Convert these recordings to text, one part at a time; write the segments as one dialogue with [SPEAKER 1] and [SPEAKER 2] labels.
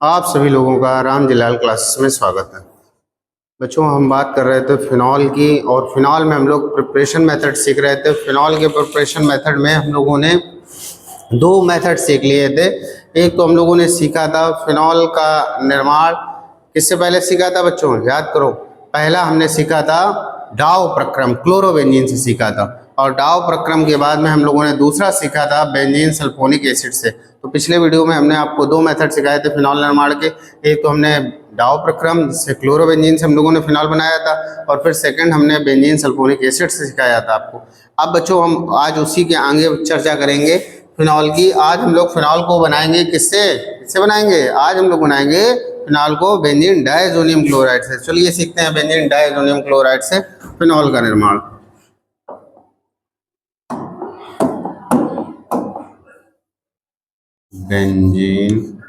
[SPEAKER 1] आप सभी लोगों का रामजीलाल क्लासेस में स्वागत है। बच्चों, हम बात कर रहे थे फिनॉल की, और फिनॉल में हम लोग प्रिपरेशन मेथड सीख रहे थे। फिनॉल के प्रिपरेशन मेथड में हम लोगों ने दो मेथड सीख लिए थे। एक तो हम लोगों ने सीखा था फिनॉल का निर्माण। किससे पहले सीखा था बच्चों, याद करो। पहला हमने सीखा था डाउ प्रक्रम, क्लोरोबेंजीन से सीखा था। और डाउ प्रक्रम के बाद में हम लोगों ने दूसरा सीखा था बेंजीन सल्फोनिक एसिड से। तो पिछले वीडियो में हमने आपको दो मेथड सिखाए थे फिनॉल निर्माण के। एक तो हमने डाउ प्रक्रम जिससे क्लोरोबेंजीन से हम लोगों ने फिनॉल बनाया था, और फिर सेकंड हमने बेंजीन सल्फोनिक एसिड से सिखाया था आपको। अब बच्चों, हम आज उसी के आगे चर्चा करेंगे फिनॉल की। आज हम लोग फिनॉल को बनाएंगे किससे किससे बनाएंगे? आज हम लोग बनाएंगे फिनॉल को बेंजीन डायजोनियम क्लोराइड से। चलिए सीखते हैं बेंजीन डायजोनियम क्लोराइड से फिनॉल का निर्माण। Benzene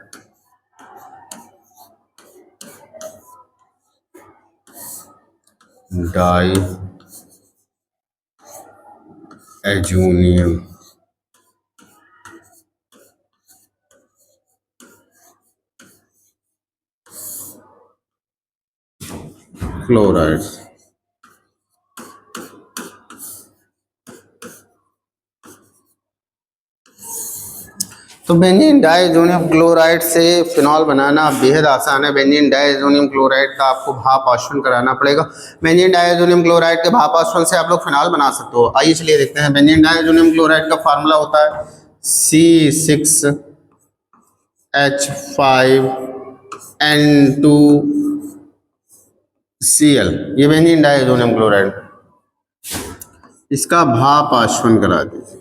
[SPEAKER 1] diazonium chloride. तो बेंजीन डायजोनियम क्लोराइड से फिनॉल बनाना बेहद आसान है। बेंजीन डायजोनियम क्लोराइड का आपको भाप आश्वन कराना पड़ेगा। बेंजीन डायजोनियम क्लोराइड के भाप आश्वन से आप लोग फिनॉल बना सकते हो। आइए चलिए देखते हैं। बेंजीन डायजोनियम क्लोराइड का फार्मूला होता है C6H5N2Cl। ये बेंजीन डायजोनियम क्लोराइड, इसका भाप आश्वन करा दीजिए।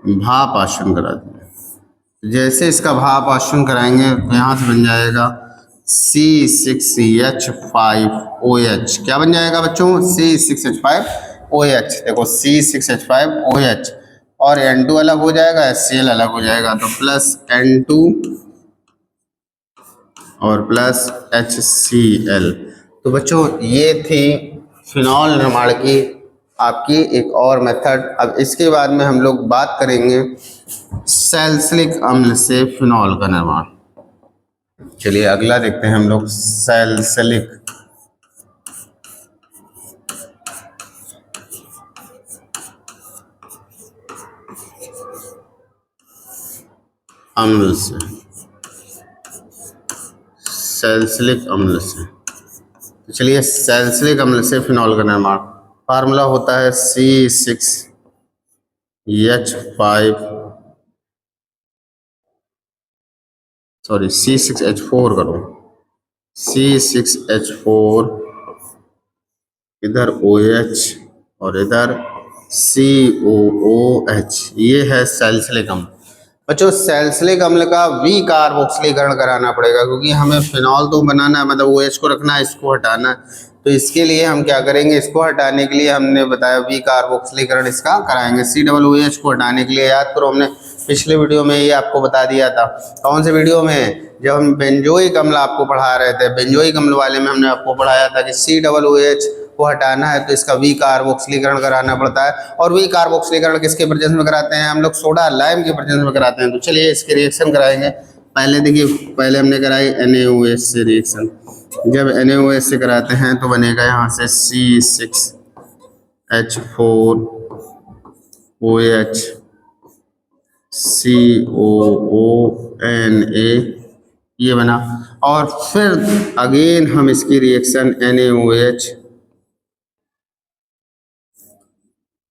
[SPEAKER 1] भाप आश्वन करा दीजिए। जैसे इसका भाप आश्वन कराएंगे यहाँ से बन जाएगा C6H5OH। क्या बन जाएगा बच्चों? C6H5OH। देखो C6H5OH, और N2 अलग हो जाएगा, HCl अलग हो जाएगा, तो प्लस N2 और प्लस HCl। तो बच्चों, ये थी फिनॉल निर्माण की आपकी एक और मेथड। अब इसके बाद में हम लोग बात करेंगे सैलिसिलिक अम्ल से फिनॉल का निर्माण। चलिए अगला देखते हैं हम लोग सैलिसिलिक अम्ल से। सैलिसिलिक अम्ल से, तो चलिए सैलिसिलिक अम्ल से फिनॉल का निर्माण। फार्मूला होता है C6H4 करो, C6H4, इधर OH और इधर COOH। ये है सैलिसिलिक अम्ल। बच्चों, सैलिसिलिक अम्ल का वी कार्बोक्सिलीकरण कराना पड़ेगा, क्योंकि हमें फिनॉल तो बनाना है, मतलब OH को रखना है, इसको हटाना है। तो इसके लिए हम क्या करेंगे? इसको हटाने के लिए हमने बताया वी कार्बोक्सिलीकरण इसका कराएंगे। COOH को हटाने के लिए, याद करो, हमने पिछले वीडियो में ये आपको बता दिया था। कौन से वीडियो में? जब हम बेंजोइक अम्ल आपको पढ़ा रहे थे। बेंजोइक अम्ल वाले में हमने आपको पढ़ाया था कि COOH को हटाना है तो इसका वी कार्बोक्सिलीकरण कराना पड़ता है। और वी कार्बोक्सिलीकरण किसके प्रेजेंस में कराते हैं? हम लोग सोडा लाइम के प्रेजेंस में कराते हैं। तो चलिए इसके रिएक्शन कराएंगे। पहले देखिए, पहले हमने कराई NaOH से रिएक्शन। जब NaOH से कराते हैं तो बनेगा यहाँ से C6H4OH COONA, ये बना। और फिर अगेन हम इसकी रिएक्शन NaOH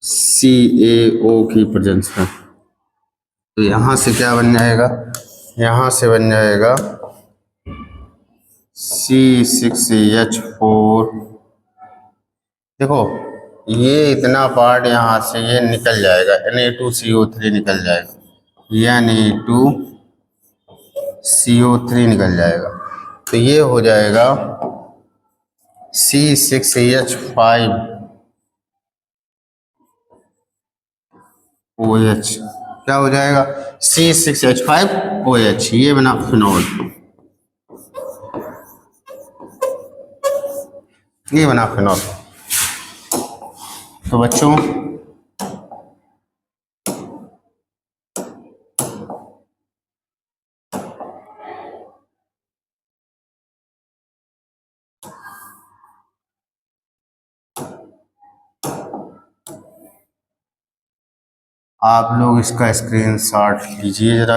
[SPEAKER 1] CaO की प्रेजेंस में, तो यहाँ से क्या बन जाएगा? यहाँ से बन जाएगा C6H4। देखो, ये इतना पार्ट यहाँ से ये निकल जाएगा, Na2CO3 निकल जाएगा, Na2CO3 निकल जाएगा। तो ये हो जाएगा C6H5OH। क्या हो जाएगा? C6H5OH। ये बना फिनॉल, ये बना फिनॉल। तो बच्चों, आप लोग इसका स्क्रीनशॉट लीजिए जरा।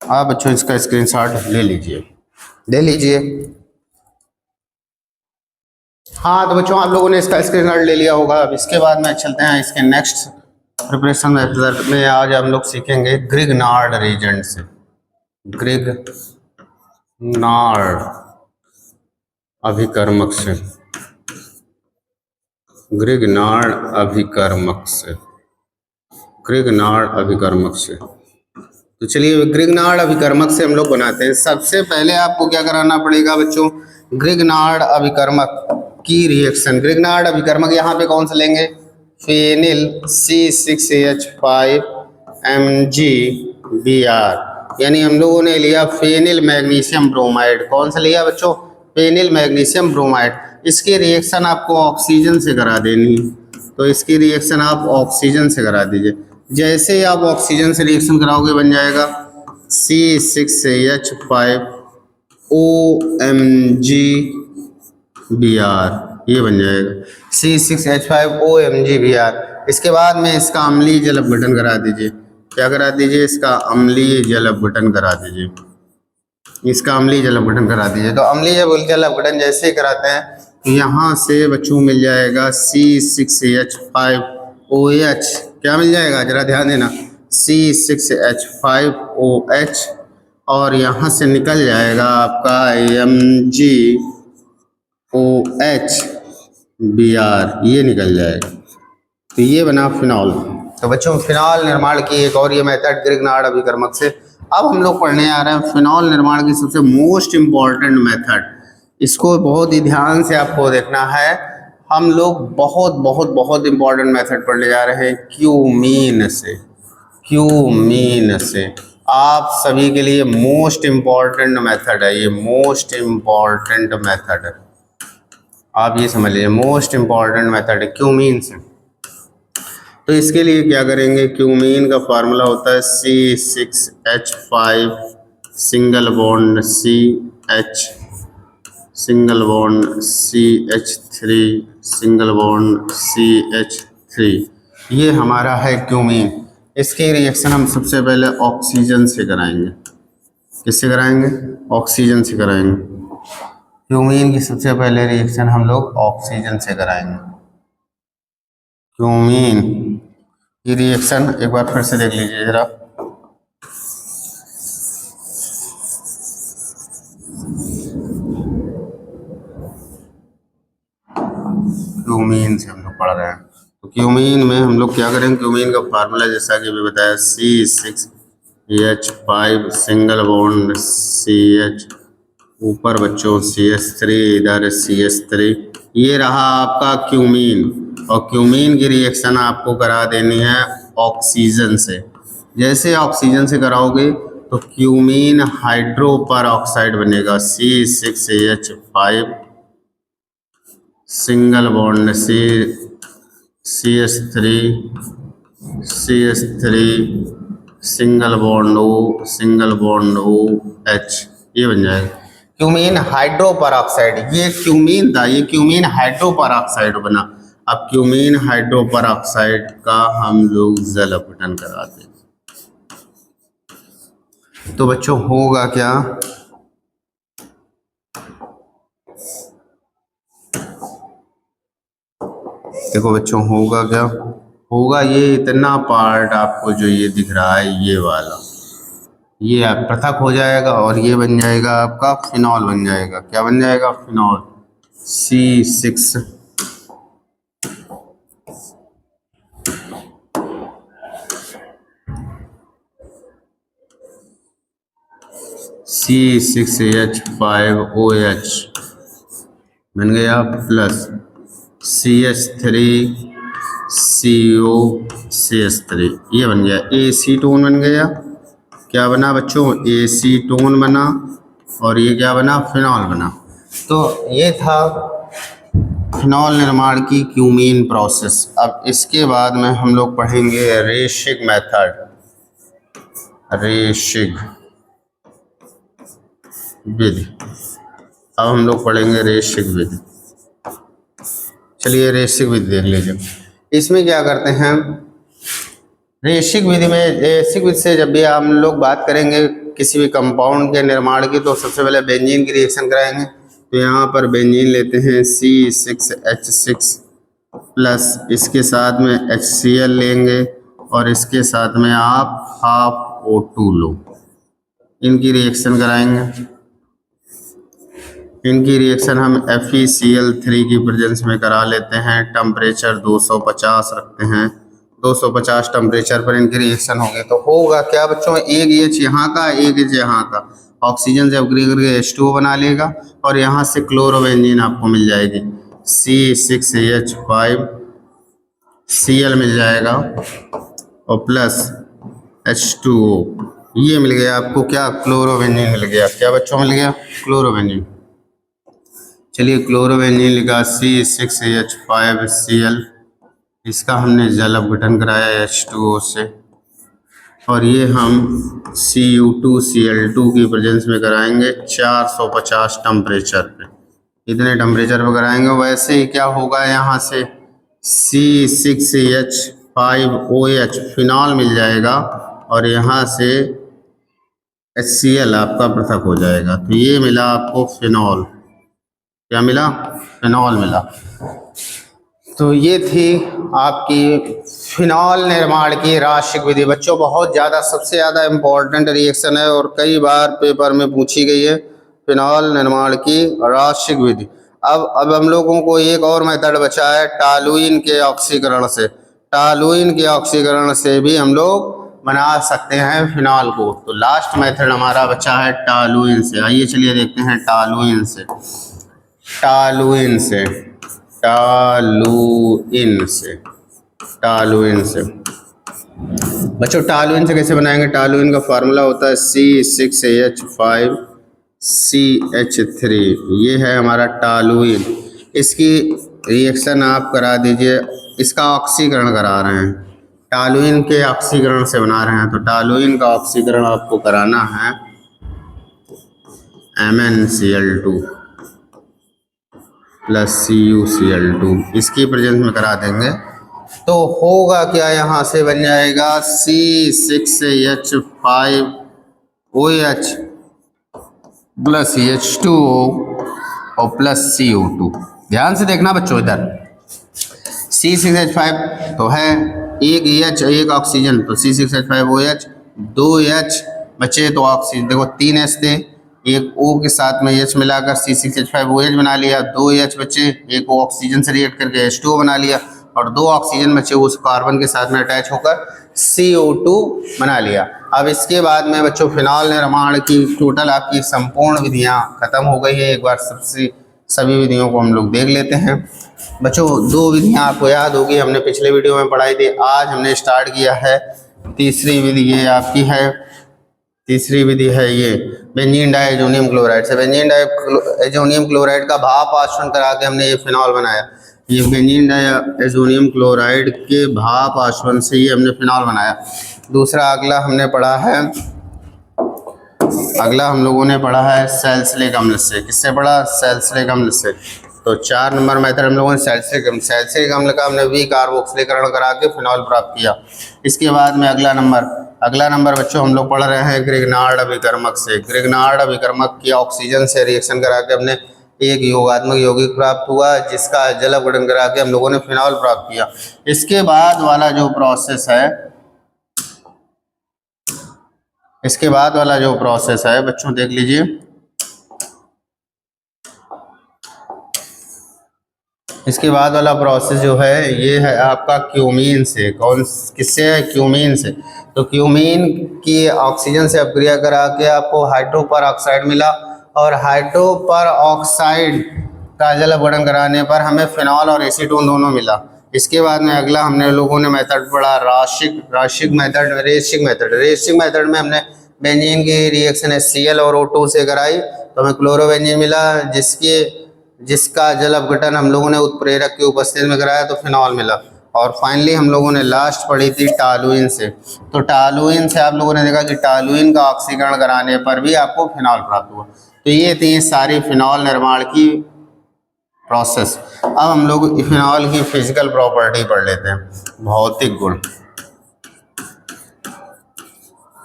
[SPEAKER 1] आप बच्चों इसका स्क्रीनशॉट ले लीजिए, ले लीजिए। हाँ तो बच्चों आप लोगों ने इसका स्क्रीनशॉट ले लिया होगा। अब इसके बाद में चलते हैं इसके नेक्स्ट प्रिपरेशन मेथड में। आज हम लोग सीखेंगे ग्रिग्नार्ड रीजेंट से, ग्रिग्नार्ड अभिकर्मक से, ग्रिग्नार्ड अभिकर्मक से, ग्रिग्नार्ड अभिकर्मक से। तो चलिए ग्रिग्नार्ड अभिकर्मक से हम लोग बनाते हैं। सबसे पहले आपको क्या कराना पड़ेगा बच्चों, ग्रिग्नार्ड अभिकर्मक की रिएक्शन। ग्रिग्नार्ड अभिकर्मक यहाँ पे कौन सा लेंगे, फेनिल C6H5Mg Br, यानी हम लोगों ने लिया फेनिल मैग्नीशियम ब्रोमाइड। कौन सा लिया बच्चों, फेनिल मैग्नीशियम ब्रोमाइड। इसकी रिएक्शन आपको ऑक्सीजन से करा देनी, तो इसकी रिएक्शन आप ऑक्सीजन से करा दीजिए। जैसे ही आप ऑक्सीजन से रिएक्शन कराओगे बन जाएगा C6H5OMgBr, ये बन जाएगा C6H5OMgBr। इसके बाद में इसका अम्लीय जल अपघटन करा दीजिए। क्या करा दीजिए, इसका अम्लीय जल अपघटन करा दीजिए, इसका अम्लीय जल अपघटन करा दीजिए। तो अम्लीय जल अपघटन जैसे ही कराते हैं तो यहाँ से बच्चों मिल जाएगा C6H5OH। क्या मिल जाएगा जरा ध्यान देना, C6H5OH, और यहाँ से निकल जाएगा आपका MgOH ये निकल जाएगा। तो ये बना फिनॉल। तो बच्चों फिनॉल निर्माण की एक और ये मेथड ग्रिग्नार्ड अभिकर्मक से। अब हम लोग पढ़ने आ रहे हैं फिनॉल निर्माण की सबसे मोस्ट इम्पॉर्टेंट मेथड। इसको बहुत ही ध्यान से आपको देखना है। हम लोग बहुत बहुत बहुत इम्पॉर्टेंट मेथड पढ़ने जा रहे हैं क्यूमीन से, क्यूमीन से। आप सभी के लिए मोस्ट इम्पॉर्टेंट मेथड है ये, मोस्ट इम्पॉर्टेंट मेथड है। आप ये समझ लीजिए मोस्ट इम्पॉर्टेंट मेथड है क्यूमीन से। तो इसके लिए क्या करेंगे, क्यूमीन का फार्मूला होता है C6H5 single bond CH single bond CH3 single bond CH3, ये हमारा है क्यूमीन। इसकी रिएक्शन हम सबसे पहले ऑक्सीजन से कराएंगे। किससे कराएंगे, ऑक्सीजन से कराएंगे। क्यूमीन की सबसे पहले रिएक्शन हम लोग ऑक्सीजन से कराएंगे। क्यूमीन की रिएक्शन एक बार फिर से देख लीजिए जरा। क्यूमीन से हम लोग पढ़ रहे हैं। तो क्यूमीन में हम लोग क्या करेंगे, क्यूमीन का फार्मूला जैसा कि भी बताया C6H5 सिंगल बॉन्ड CH, ऊपर बच्चों CH3, इधर CH3, ये रहा आपका क्यूमीन। और क्यूमीन की रिएक्शन आपको करा देनी है ऑक्सीजन से। जैसे ऑक्सीजन से कराओगे तो क्यूमीन हाइड्रो पर ऑक्साइड बनेगा C6H5 single bond CH3 single bond O H, ये बन जाएगा क्यूमीन हाइड्रो पर ऑक्साइड। ये क्यूमीन था, ये क्यूमीन हाइड्रो पर ऑक्साइड बना। अब क्यूमीन हाइड्रो पर ऑक्साइड का हम लोग जल अपघटन कराते हैं। तो बच्चों होगा क्या, देखो बच्चों होगा क्या, होगा ये इतना पार्ट आपको जो ये दिख रहा है ये वाला, ये आप पृथक हो जाएगा और ये बन जाएगा आपका फिनॉल बन जाएगा। क्या बन जाएगा, फिनॉल C6 C6H5OH बन गया प्लस CH3COCH3, ये बन गया एसीटोन बन गया। क्या बना बच्चों, एसीटोन बना, और ये क्या बना, फिनॉल बना। तो ये था फिनॉल निर्माण की क्यूमीन प्रोसेस। अब इसके बाद में हम लोग पढ़ेंगे रेशिग मेथड, रेशिग विधि। अब हम लोग पढ़ेंगे रेशिग विधि। चलिए रेशिग विधि देख लीजिए। इसमें क्या करते हैं, रेषिक विधि में, रेषिक विधि से जब भी हम लोग बात करेंगे किसी भी कंपाउंड के निर्माण की, तो सबसे पहले बेंजीन की रिएक्शन कराएंगे। तो यहाँ पर बेंजीन लेते हैं C6H6 प्लस इसके साथ में HCl लेंगे और इसके साथ में आप हाफ O2 लो। इनकी रिएक्शन कराएंगे। इनकी रिएक्शन हम FeCl3 की प्रेजेंस में करा लेते हैं। टेम्परेचर 250 रखते हैं। 250 टेम्परेचर पर इनकी रिएक्शन होगी तो होगा क्या बच्चों, एक H यहाँ का, एक H यहाँ का, ऑक्सीजन से अपग्रेड करके H2O बना लेगा और यहाँ से क्लोरोबेंजीन आपको मिल जाएगी, C6H5Cl मिल जाएगा और प्लस H2O। ये मिल गया आपको क्या, क्लोरोबेंजीन मिल गया। क्या बच्चों मिल गया, क्लोरोबेंजीन। चलिए क्लोरोबेंजीन लिखा C6H5Cl, इसका हमने जल अपघटन कराया H2O से और ये हम Cu2Cl2 की प्रेजेंस में कराएंगे 450 टेम्परेचर पे। इतने टेम्परेचर पे कराएंगे। वैसे ही क्या होगा, यहाँ से C6H5OH फिनॉल मिल जाएगा और यहाँ से HCl आपका पृथक हो जाएगा। तो ये मिला आपको फिनॉल। क्या मिला, फिनॉल मिला। तो ये थी आपकी फिनॉल निर्माण की राशिक विधि। बच्चों बहुत ज़्यादा, सबसे ज़्यादा इम्पोर्टेंट रिएक्शन है और कई बार पेपर में पूछी गई है, फिनॉल निर्माण की राशिक विधि। अब हम लोगों को एक और मेथड बचा है टॉलुइन के ऑक्सीकरण से। टॉलुइन के ऑक्सीकरण से भी हम लोग बना सकते हैं फिनॉल को। तो लास्ट मेथड हमारा बचा है टॉलुइन से। आइए चलिए देखते हैं टॉलुइन से। टॉलुइन से, टॉलुइन से, टॉलुइन से बच्चों, टॉलुइन से कैसे बनाएंगे। टॉलुइन का फार्मूला होता है C6H5CH3। ये है हमारा टॉलुइन। इसकी रिएक्शन आप करा दीजिए, इसका ऑक्सीकरण करा रहे हैं, टॉलुइन के ऑक्सीकरण से बना रहे हैं। तो टॉलुइन का ऑक्सीकरण आपको कराना है MnCl2 प्लस CuCl2, इसकी प्रेजेंस में करा देंगे तो होगा क्या, यहाँ से बन जाएगा C6H5OH प्लस H2O और प्लस CO2। ध्यान से देखना बच्चों, इधर C6H5 तो है, एक H एक ऑक्सीजन, तो C6H5OH, 2H बचे तो ऑक्सीजन, देखो 3H थे, एक O के साथ में H मिलाकर C6H5OH बना लिया, 2H बचे, एक O ऑक्सीजन से रिएक्ट करके H2O बना लिया और 2 ऑक्सीजन बचे उस कार्बन के साथ में अटैच होकर CO2 बना लिया। अब इसके बाद में बच्चों फिनॉल निर्माण की टोटल आपकी संपूर्ण विधियां खत्म हो गई है। एक बार सभी विधियों को हम लोग देख लेते हैं। बच्चों 2 विधियां आपको याद होगी, हमने पिछले वीडियो में पढ़ाई थी। आज हमने स्टार्ट किया है तीसरी विधि। ये आपकी है तीसरी विधि है ये बेंजीन डाइएजोनियम क्लोराइड से। बेंजीन डाइएजोनियम क्लोराइड का भाप आश्वन करा के हमने ये फिनॉल बनाया। ये बेंजीन डाइएजोनियम क्लोराइड के भाप आश्वन से ये हमने फिनॉल बनाया। दूसरा अगला हमने पढ़ा है, अगला हम लोगों ने पढ़ा है सैलिसिलिक अम्ल से। किससे पढ़ा, सैलिसिलिक अम्ल से। तो 4 नंबर मेथड हम लोगों ने सैलिसिलिक अम्ल का हमने कार्बोक्सिलीकरण करा के फिनॉल प्राप्त किया। इसके बाद में अगला नंबर बच्चों हम लोग पढ़ रहे हैं ग्रिग्नार्ड अभिकर्मक से। ग्रिग्नार्ड अभिकर्मक की ऑक्सीजन से रिएक्शन करा के हमने एक योगात्मक यौगिक प्राप्त हुआ, जिसका जल अपघटन करा के हम लोगों ने फिनॉल प्राप्त किया। इसके बाद वाला जो प्रोसेस है, बच्चों देख लीजिए। इसके बाद वाला प्रोसेस जो है ये है आपका क्यूमीन से। किससे है, क्यूमीन से। तो क्यूमीन की ऑक्सीजन से अपक्रिया करा के आपको हाइड्रोपर ऑक्साइड मिला और हाइड्रोपर ऑक्साइड का जल अपघटन कराने पर हमें फिनॉल और एसीटोन दोनों मिला। इसके बाद में अगला हमने लोगों ने मेथड पढ़ा रेसिक मेथड में हमने बेंजीन की रिएक्शन HCl और O2 से कराई तो हमें क्लोरोबेंजीन मिला, जिसका जल अपघटन हम लोगों ने उत्प्रेरक की उपस्थिति में कराया तो फिनॉल मिला। और फाइनली हम लोगों ने लास्ट पढ़ी थी टॉलुइन से। तो टॉलुइन से आप लोगों ने देखा कि टॉलुइन का ऑक्सीकरण कराने पर भी आपको फिनॉल प्राप्त हुआ। तो ये थी सारी फिनॉल निर्माण की प्रोसेस। अब हम लोग फिनॉल की फिजिकल प्रॉपर्टी पढ़ लेते हैं, भौतिक गुण।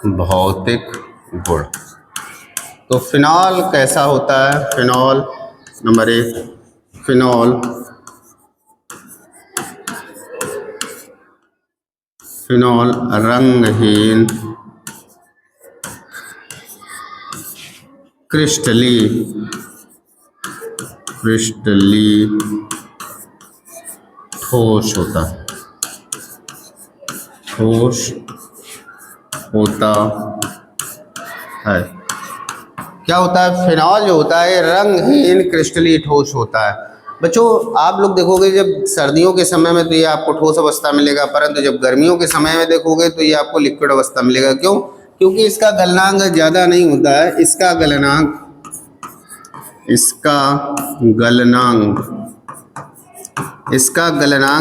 [SPEAKER 1] भौतिक गुण। तो फिनॉल कैसा होता है? फिनॉल नंबर 1, फिनॉल फिनॉल रंगहीन, क्रिस्टली ठोस होता है, ठोस होता है। क्या होता है? फिनॉल जो होता है रंगहीन क्रिस्टली ठोस होता है। बच्चों आप लोग देखोगे जब सर्दियों के समय में तो ये आपको ठोस अवस्था मिलेगा, परंतु जब गर्मियों के समय में देखोगे तो ये आपको लिक्विड अवस्था मिलेगा। क्यों? क्योंकि इसका गलनांक ज़्यादा नहीं होता है। इसका गलनांक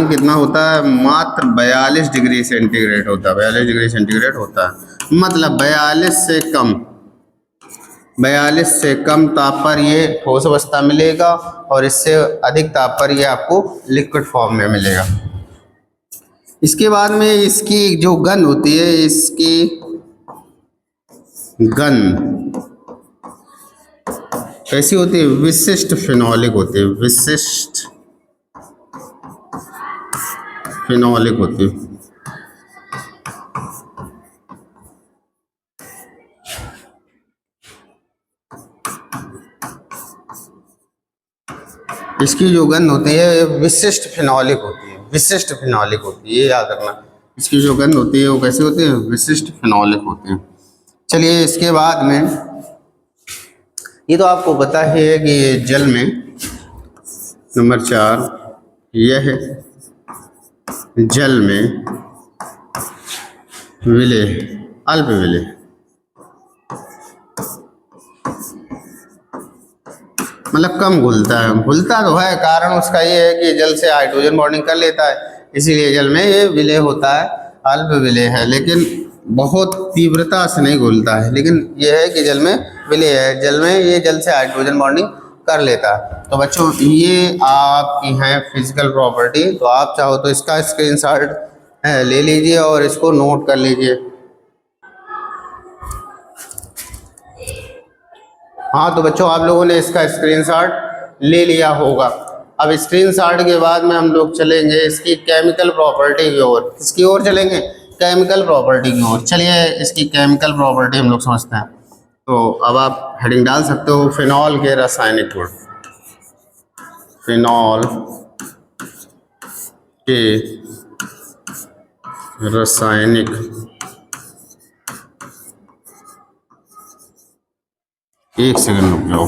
[SPEAKER 1] कितना होता है? मात्र 42 डिग्री सेंटीग्रेड होता है। 42 डिग्री सेंटीग्रेड होता है, मतलब 42 से कम ताप पर ये ठोस अवस्था मिलेगा और इससे अधिक ताप पर ये आपको लिक्विड फॉर्म में मिलेगा। इसके बाद में इसकी जो गंध होती है, इसकी गंध कैसी होती है? विशिष्ट फिनोलिक होती है, विशिष्ट फिनोलिक होती है। इसकी जो गंध होती है विशिष्ट फिनोलिक होती है, विशिष्ट फिनोलिक होती है, ये याद रखना। इसकी जो गंध होती है वो कैसी होती है? विशिष्ट फिनोलिक होती है। चलिए इसके बाद में ये तो आपको पता ही है कि ये जल में नंबर 4 यह जल में विलेय, अल्प विलेय, मतलब कम घुलता है। घुलता तो है, कारण उसका ये है कि जल से हाइड्रोजन बॉन्डिंग कर लेता है, इसीलिए जल में ये विलेय होता है, अल्प विलेय है, लेकिन बहुत तीव्रता से नहीं घुलता है। लेकिन ये है कि जल में विलेय है, जल में ये जल से हाइड्रोजन बॉन्डिंग कर लेता है। तो बच्चों ये आपकी है फिजिकल प्रॉपर्टी। तो आप चाहो तो इसका स्क्रीनशॉट ले लीजिए और इसको नोट कर लीजिए। हाँ तो बच्चों आप लोगों ने इसका स्क्रीनशॉट ले लिया होगा। अब स्क्रीनशॉट के बाद में हम लोग चलेंगे इसकी केमिकल प्रॉपर्टी की ओर। किसकी ओर चलेंगे? केमिकल प्रॉपर्टी की ओर। चलिए इसकी केमिकल प्रॉपर्टी हम लोग समझते हैं। तो अब आप हेडिंग डाल सकते हो, फिनॉल के रासायनिक गुण। फिनॉल के रासायनिक एक सेकंड रुक जाओ।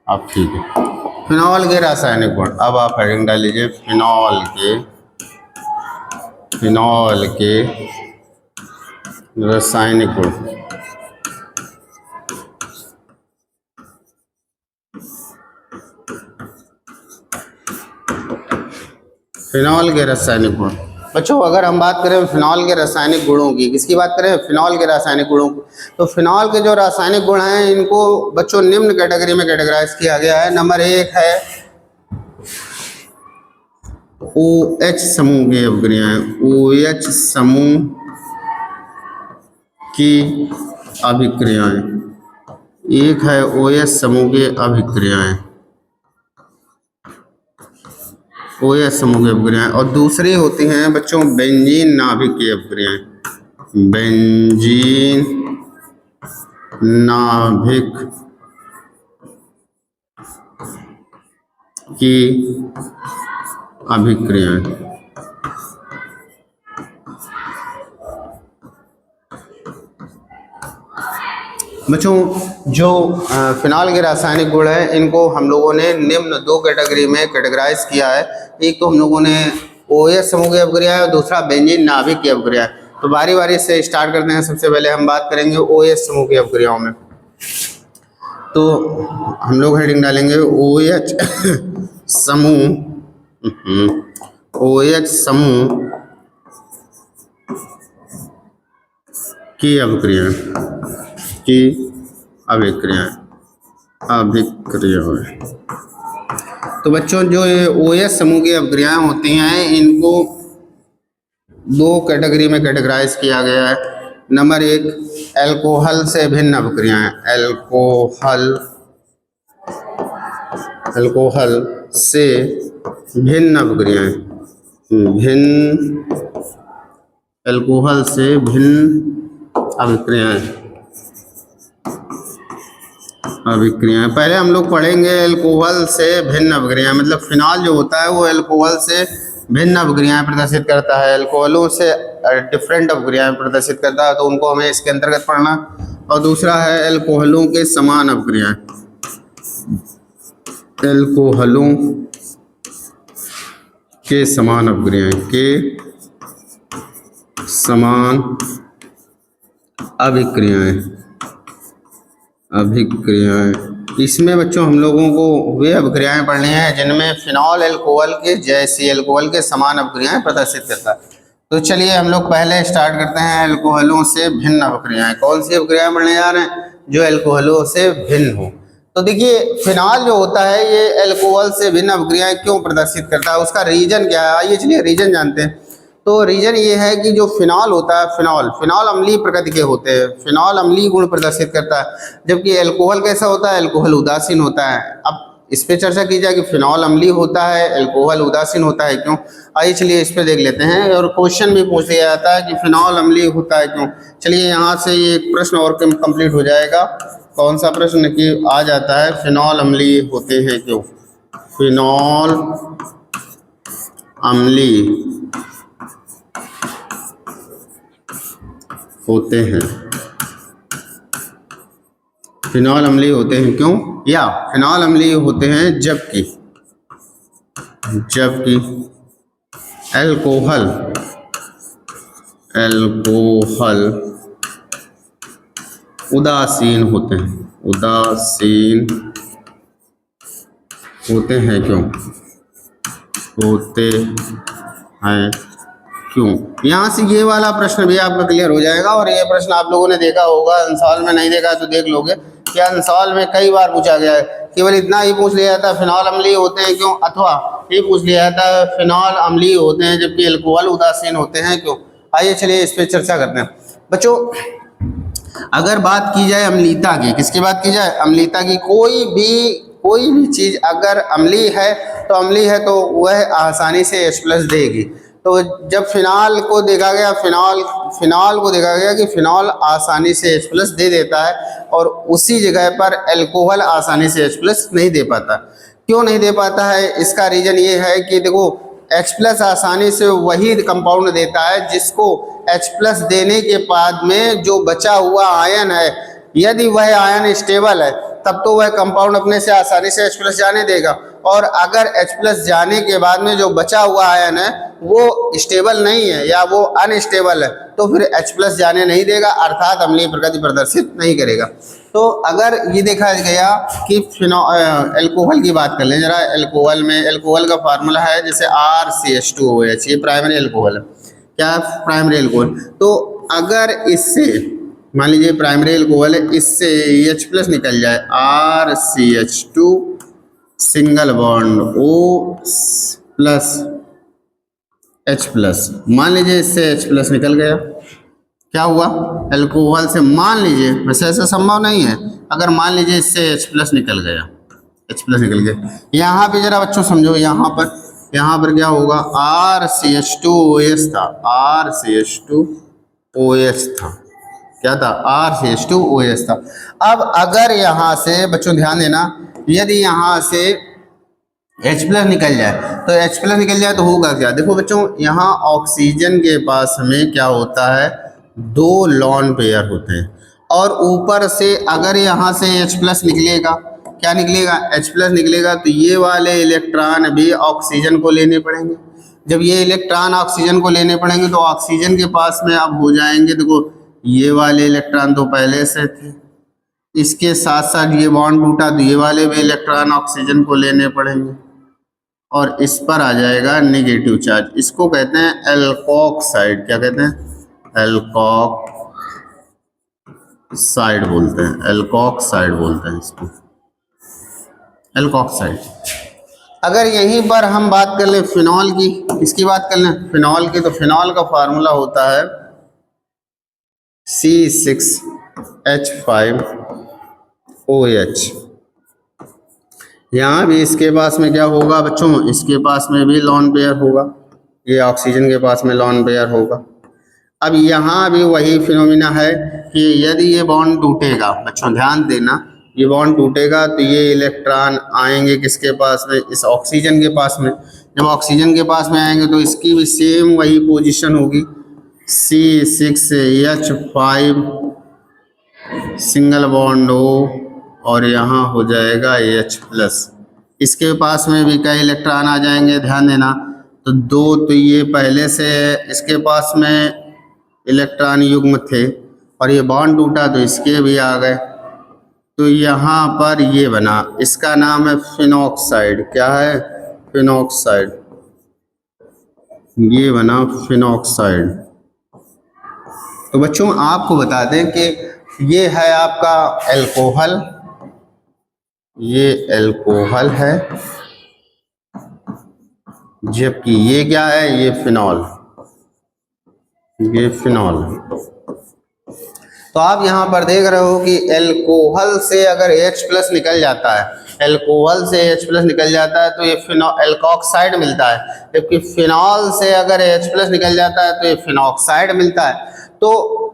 [SPEAKER 1] अब ठीक है, फिनॉल के रासायनिक गुण। अब आप हेडिंग डाल लीजिए, फिनॉल के रासायनिक गुण। फिनॉल के रासायनिक गुण। बच्चों अगर हम बात करें फिनॉल के रासायनिक गुणों की, किसकी बात करें? फिनॉल के रासायनिक गुणों की। तो फिनॉल के जो रासायनिक गुण हैं इनको बच्चों निम्न कैटेगरी में कैटेगराइज किया गया है। नंबर 1 है OH समूह की अभिक्रियाएं। OH समूह की अभिक्रियाएं, एक है OH समूह की अभिक्रियाएं, OH समूह की अभिक्रियाएं, और दूसरी होती हैं बच्चों बेंजीन नाभिक की अभिक्रियाएं। बेंजीन नाभिक की अभिक्रियाएं। बच्चों जो फिनॉल के रासायनिक गुण हैं इनको हम लोगों ने निम्न 2 कैटेगरी में कैटेगराइज किया है। एक तो हम लोगों ने OH समूह की अभिक्रिया है और दूसरा बेंजीन नाभिक की अभिक्रिया है। तो बारी बारी से स्टार्ट करते हैं। सबसे पहले हम बात करेंगे OH समूह की अभिक्रियाओं में। तो हम लोग हेडिंग डालेंगे OH समूह, OH समूह की अभिक्रियाएं। तो बच्चों जो ये OS समूह की अभिक्रियाएं होती हैं इनको दो कैटेगरी में कैटेगराइज किया गया है। नंबर एक, अल्कोहल से भिन्न अभिक्रियाएं। अल्कोहल से भिन्न अभिक्रियाएं, अल्कोहल से भिन्न अभिक्रियाएं। पहले हम लोग पढ़ेंगे अल्कोहल से भिन्न अभिक्रियाएं, मतलब फिनॉल जो होता है वो अल्कोहल से भिन्न अभिक्रियाएं प्रदर्शित करता है, अल्कोहलों से डिफरेंट अभिक्रियाएं प्रदर्शित करता है, तो उनको हमें इसके अंतर्गत पढ़ना। और दूसरा है अल्कोहलों के समान अभिक्रियाएं। अल्कोहलों के समान अभिक्रियाएं। इसमें बच्चों हम लोगों को वे अभिक्रियाएं पढ़नी हैं जिनमें फिनॉल अल्कोहल के जैसी, अल्कोहल के समान अभिक्रियाएं प्रदर्शित करता है। तो चलिए हम लोग पहले स्टार्ट करते हैं अल्कोहलों से भिन्न अभिक्रियाएं। कौन सी अभिक्रियाएं पढ़ने जा रहे हैं? जो अल्कोहलों से भिन्न हो। तो देखिए फिनॉल जो होता है ये अल्कोहल से भिन्न अभिक्रियाएं क्यों प्रदर्शित करता है, उसका रीजन क्या है, आइए चलिए रीजन जानते हैं। तो रीजन ये है कि जो फिनॉल होता है, फिनॉल अम्लीय प्रकृति के होते हैं, फिनॉल अम्लीय गुण प्रदर्शित करता है, जबकि अल्कोहल कैसा होता है, अल्कोहल उदासीन होता है। अब इस पे चर्चा की जाए कि फिनॉल अम्लीय होता है, अल्कोहल उदासीन होता है, क्यों? आइए चलिए इस पे देख लेते हैं। और क्वेश्चन भी पूछ लिया जाता है कि फिनॉल अम्लीय होता है क्यों। चलिए यहाँ से ये एक प्रश्न और कंप्लीट हो जाएगा। कौन सा प्रश्न कि आ जाता है, फिनॉल अम्लीय होते हैं क्यों? फिनॉल अम्लीय होते हैं, फिनॉल अम्लीय होते हैं क्यों? या फिनॉल अम्लीय होते हैं जबकि अल्कोहल उदासीन होते हैं क्यों? यहाँ से ये वाला प्रश्न भी आपका क्लियर हो जाएगा। और ये प्रश्न आप लोगों ने देखा होगा, अंसाल में नहीं देखा तो देख लोगे कि अंसाल में कई बार पूछा गया है। केवल इतना ही पूछ लिया जाता है फिनॉल अम्लीय होते हैं क्यों, अथवा ये पूछ लिया जाता है फिनॉल अम्लीय होते हैं जबकि अल्कोहल उदासीन होते हैं क्यों। आइए चलिए इस पर चर्चा करते हैं। बच्चों अगर बात की जाए अम्लीयता की, किसकी बात की जाए? अम्लीयता की। कोई भी चीज अगर अम्लीय है तो वह आसानी से H+ देगी। तो जब फिनॉल को देखा गया कि फिनॉल आसानी से H+ दे देता है और उसी जगह पर अल्कोहल आसानी से H+ नहीं दे पाता। क्यों नहीं दे पाता है? इसका रीजन ये है कि देखो H+ आसानी से वही कंपाउंड देता है जिसको H+ देने के बाद में जो बचा हुआ आयन है, यदि वह आयन स्टेबल है तब तो वह कंपाउंड अपने से आसानी से H+ जाने देगा। और अगर H+ जाने के बाद में जो बचा हुआ आयन है वो स्टेबल नहीं है या वो अनस्टेबल है तो फिर H+ जाने नहीं देगा, अर्थात अम्लीय प्रकृति प्रदर्शित नहीं करेगा। तो अगर ये देखा गया कि अल्कोहल की बात कर लें जरा। अल्कोहल का फार्मूला है जैसे RCH2OH, ये प्राइमरी अल्कोहल है। क्या प्राइमरी अल्कोहल? तो अगर इससे मान लीजिए प्राइमरी अल्कोहल है, इससे H+ निकल जाए, RCH2 सिंगल बॉन्ड OH+, मान लीजिए इससे H+ निकल गया, क्या हुआ? अल्कोहल से मान लीजिए, वैसे ऐसा संभव नहीं है, अगर मान लीजिए इससे H+ निकल गया, यहाँ पे जरा बच्चों समझो, यहाँ पर क्या होगा? RCH2OH था, क्या था? RCH2OH था। अब अगर यहाँ से बच्चों ध्यान देना, यदि यहाँ से H+ निकल जाए तो होगा क्या? देखो बच्चों यहाँ ऑक्सीजन के पास हमें क्या होता है, 2 लॉन पेयर होते हैं और ऊपर से अगर यहाँ से H+ निकलेगा, क्या निकलेगा? H+ निकलेगा तो ये वाले इलेक्ट्रॉन भी ऑक्सीजन को लेने पड़ेंगे। जब ये इलेक्ट्रॉन ऑक्सीजन को लेने पड़ेंगे तो ऑक्सीजन के पास में अब हो जाएंगे, देखो ये वाले इलेक्ट्रॉन तो पहले से थे, इसके साथ साथ ये बॉन्ड टूटा तो ये वाले भी इलेक्ट्रॉन ऑक्सीजन को लेने पड़ेंगे और इस पर आ जाएगा नेगेटिव चार्ज। इसको कहते हैं एल्कोक्साइड। क्या कहते हैं? एल्कोक्साइड बोलते हैं इसको, एल्कोक्साइड। अगर यहीं पर हम बात कर लें फिनॉल की, इसकी बात कर लें फिनॉल की, तो फिनॉल का फार्मूला होता है C6H5OH। यहाँ भी इसके पास में क्या होगा बच्चों, इसके पास में भी लॉन पेयर होगा, ये ऑक्सीजन के पास में लॉन पेयर होगा। अब यहाँ भी वही फिनोमिना है कि यदि ये बॉन्ड टूटेगा, बच्चों ध्यान देना, ये बॉन्ड टूटेगा तो ये इलेक्ट्रॉन आएंगे किसके पास में, इस ऑक्सीजन के पास में। जब ऑक्सीजन के पास में आएंगे तो इसकी भी सेम वही पोजीशन होगी, C6H5 सिंगल बॉन्ड O और यहाँ हो जाएगा H+। इसके पास में भी कई इलेक्ट्रॉन आ जाएंगे, ध्यान देना। तो दो तो ये पहले से इसके पास में इलेक्ट्रॉन युग्म थे और ये बॉन्ड टूटा तो इसके भी आ गए। तो यहाँ पर ये बना, इसका नाम है फिनॉक्साइड। क्या है? फिनॉक्साइड। ये बना फिनॉक्साइड। तो बच्चों आपको बता दें कि ये है आपका एल्कोहल, ये एल्कोहल है, जबकि ये क्या है, ये फिनॉल, ये फिनॉल। तो आप यहाँ पर देख रहे हो कि एल्कोहल से अगर H+ निकल जाता है, एल्कोहल से H+ निकल जाता है तो ये एल्कोक्साइड मिलता है, जबकि फिनॉल से अगर H+ निकल जाता है तो ये फिनॉक्साइड मिलता है। तो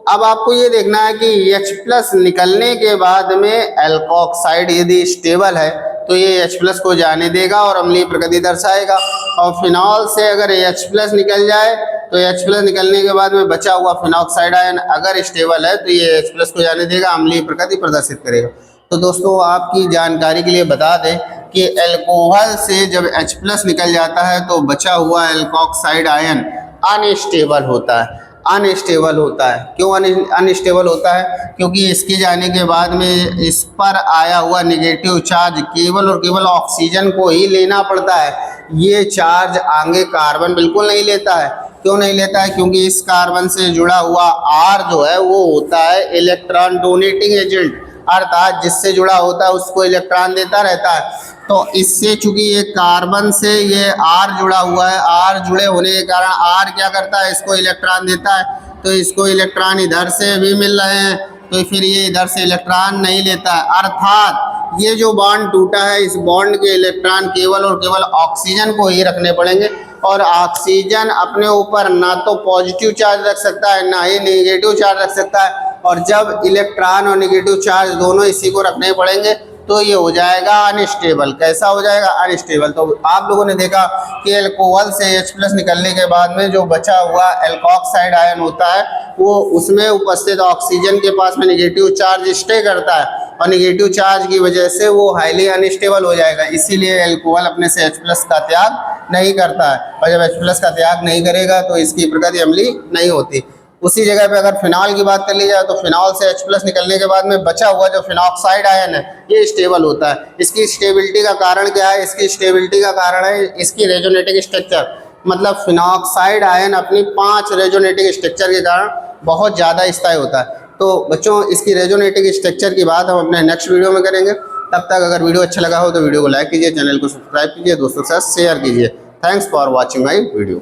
[SPEAKER 1] अब आपको ये देखना है कि H+ निकलने के बाद में एल्कोक्साइड यदि स्टेबल है तो ये H+ को जाने देगा और अम्लीय प्रकृति दर्शाएगा, और फिनॉल से अगर H+ निकल जाए तो H+ निकलने के बाद में बचा हुआ फिनॉक्साइड आयन अगर स्टेबल है तो ये H+ को जाने देगा, अम्लीय प्रकृति प्रदर्शित करेगा। तो दोस्तों आपकी जानकारी के लिए बता दें कि एल्कोहल से जब H+ निकल जाता है तो बचा हुआ एल्कोक्साइड आयन अनस्टेबल होता है, अनस्टेबल होता है। क्यों अनस्टेबल होता है? क्योंकि इसके जाने के बाद में इस पर आया हुआ नेगेटिव चार्ज केवल और केवल ऑक्सीजन को ही लेना पड़ता है, ये चार्ज आगे कार्बन बिल्कुल नहीं लेता है। क्यों नहीं लेता है? क्योंकि इस कार्बन से जुड़ा हुआ R जो है वो होता है इलेक्ट्रॉन डोनेटिंग एजेंट, अर्थात जिससे जुड़ा होता है उसको इलेक्ट्रॉन देता रहता है। तो इससे चूंकि ये कार्बन से ये R जुड़ा हुआ है, R जुड़े होने के कारण R क्या करता है, इसको इलेक्ट्रॉन देता है, तो इसको इलेक्ट्रॉन इधर से भी मिल रहे हैं तो फिर ये इधर से इलेक्ट्रॉन नहीं लेता है। अर्थात ये जो बॉन्ड टूटा है, इस बॉन्ड के इलेक्ट्रॉन केवल और केवल ऑक्सीजन को ही रखने पड़ेंगे, और ऑक्सीजन अपने ऊपर ना तो पॉजिटिव चार्ज रख सकता है ना ही नेगेटिव चार्ज रख सकता है, और जब इलेक्ट्रॉन और नेगेटिव चार्ज दोनों इसी को रखने पड़ेंगे तो ये हो जाएगा अनस्टेबल। कैसा हो जाएगा? अनस्टेबल। तो आप लोगों ने देखा कि एल्कोहल से H+ निकलने के बाद में जो बचा हुआ एल्कोक्साइड आयन होता है वो उसमें उपस्थित ऑक्सीजन के पास में नेगेटिव चार्ज स्टे करता है, और नेगेटिव चार्ज की वजह से वो हाईली अनस्टेबल हो जाएगा। इसीलिए एल्कोहल अपने से H+ का त्याग नहीं करता है, और जब H+ का त्याग नहीं करेगा तो इसकी प्रकृति अम्लीय नहीं होती। उसी जगह पे अगर फिनॉल की बात कर ली जाए तो फिनॉल से H+ निकलने के बाद में बचा हुआ जो फिनॉक्साइड आयन है ये स्टेबल होता है। इसकी स्टेबिलिटी का कारण क्या है? इसकी स्टेबिलिटी का कारण है इसकी रेजोनेटिंग स्ट्रक्चर, मतलब फिनॉक्साइड आयन अपनी 5 रेजोनेटिंग स्ट्रक्चर के कारण बहुत ज़्यादा स्थायी होता है। तो बच्चों इसकी रेजोनेटिंग स्ट्रक्चर की बात हम अपने नेक्स्ट वीडियो में करेंगे। तब तक अगर वीडियो अच्छा लगा हो तो वीडियो को लाइक कीजिए, चैनल को सब्सक्राइब कीजिए, दोस्तों के साथ शेयर कीजिए। Thanks for watching my video.